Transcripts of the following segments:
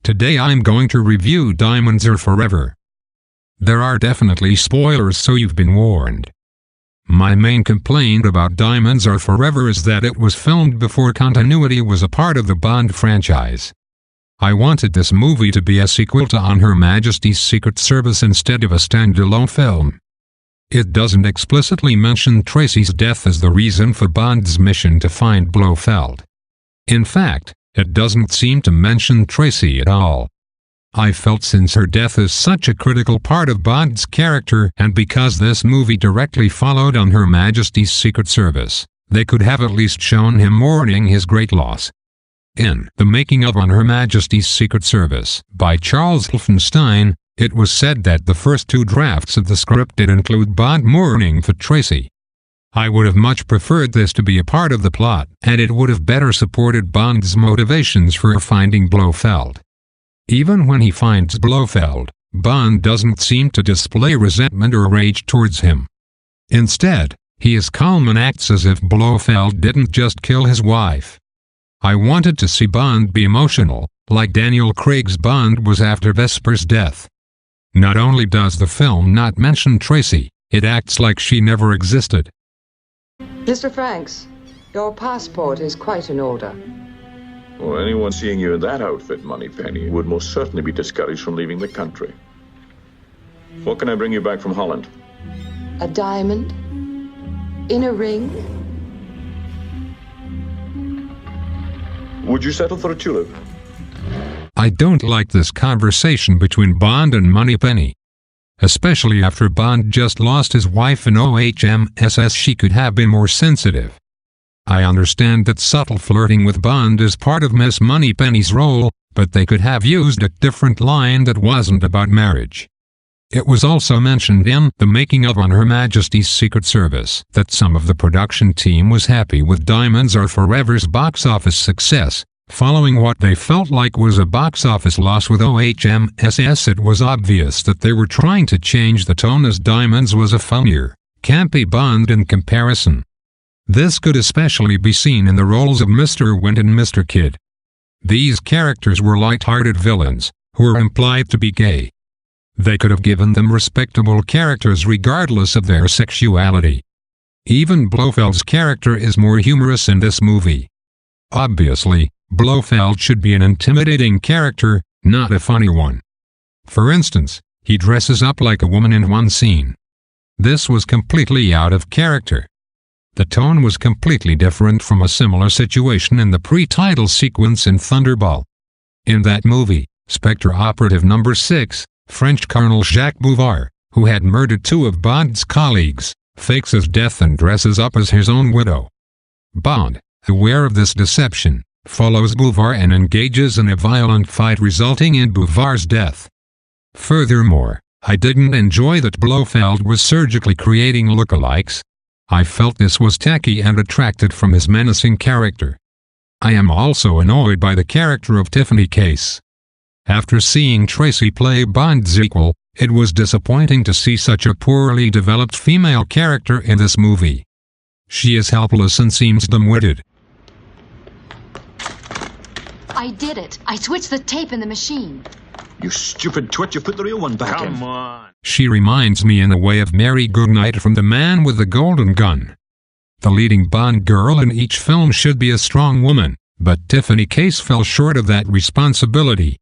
Today I'm going to review Diamonds Are Forever. There are definitely spoilers, so you've been warned. My main complaint about Diamonds Are Forever is that it was filmed before continuity was a part of the Bond franchise. I wanted this movie to be a sequel to On Her Majesty's Secret Service instead of a standalone film. It doesn't explicitly mention Tracy's death as the reason for Bond's mission to find Blofeld. In fact, it doesn't seem to mention Tracy at all. I felt since her death is such a critical part of Bond's character, and because this movie directly followed On Her Majesty's Secret Service, they could have at least shown him mourning his great loss. In The Making of On Her Majesty's Secret Service, by Charles Wolfenstein, it was said that the first two drafts of the script did include Bond mourning for Tracy. I would have much preferred this to be a part of the plot, and it would have better supported Bond's motivations for finding Blofeld. Even when he finds Blofeld, Bond doesn't seem to display resentment or rage towards him. Instead, he is calm and acts as if Blofeld didn't just kill his wife. I wanted to see Bond be emotional, like Daniel Craig's Bond was after Vesper's death. Not only does the film not mention Tracy, it acts like she never existed. Mr. Franks, your passport is quite in order. Well, anyone seeing you in that outfit, Moneypenny, would most certainly be discouraged from leaving the country. What can I bring you back from Holland? A diamond? In a ring? Would you settle for a tulip? I don't like this conversation between Bond and Moneypenny. Especially after Bond just lost his wife in OHMSS, she could have been more sensitive. I understand that subtle flirting with Bond is part of Miss Moneypenny's role, but they could have used a different line that wasn't about marriage. It was also mentioned in The Making of On Her Majesty's Secret Service that some of the production team was happy with Diamonds Are Forever's box office success. Following what they felt like was a box office loss with OHMSS, it was obvious that they were trying to change the tone, as Diamonds was a funnier, campy Bond in comparison. This could especially be seen in the roles of Mr. Wint and Mr. Kidd. These characters were light-hearted villains, who were implied to be gay. They could have given them respectable characters regardless of their sexuality. Even Blofeld's character is more humorous in this movie. Obviously, Blofeld should be an intimidating character, not a funny one. For instance, he dresses up like a woman in one scene. This was completely out of character. The tone was completely different from a similar situation in the pre-title sequence in Thunderball. In that movie, Spectre Operative No. 6, French Colonel Jacques Bouvard, who had murdered two of Bond's colleagues, fakes his death and dresses up as his own widow. Bond, aware of this deception, follows Bouvard and engages in a violent fight resulting in Bouvard's death. Furthermore, I didn't enjoy that Blofeld was surgically creating lookalikes. I felt this was tacky and detracted from his menacing character. I am also annoyed by the character of Tiffany Case. After seeing Tracy play Bond's equal, it was disappointing to see such a poorly developed female character in this movie. She is helpless and seems dim-witted. I did it. I switched the tape in the machine. You stupid twit, you put the real one back in. Come on. She reminds me in a way of Mary Goodnight from The Man with the Golden Gun. The leading Bond girl in each film should be a strong woman, but Tiffany Case fell short of that responsibility.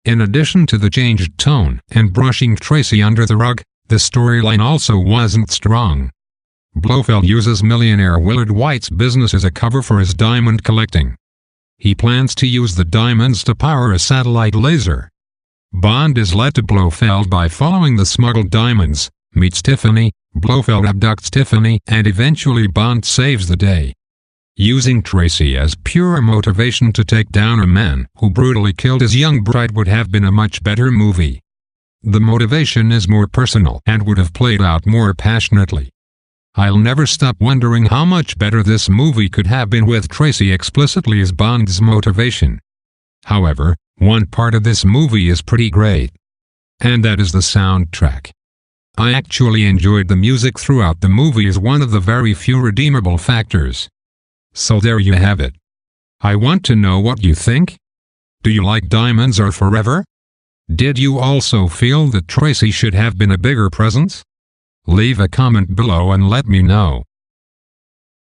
In addition to the changed tone and brushing Tracy under the rug, the storyline also wasn't strong. Blofeld uses millionaire Willard White's business as a cover for his diamond collecting. He plans to use the diamonds to power a satellite laser. Bond is led to Blofeld by following the smuggled diamonds, meets Tiffany, Blofeld abducts Tiffany, and eventually Bond saves the day. Using Tracy as pure motivation to take down a man who brutally killed his young bride would have been a much better movie. The motivation is more personal and would have played out more passionately. I'll never stop wondering how much better this movie could have been with Tracy explicitly as Bond's motivation. However, one part of this movie is pretty great. And that is the soundtrack. I actually enjoyed the music throughout the movie as one of the very few redeemable factors. So there you have it. I want to know what you think. Do you like diamonds or forever? Did you also feel that Tracy should have been a bigger presence? Leave a comment below and let me know.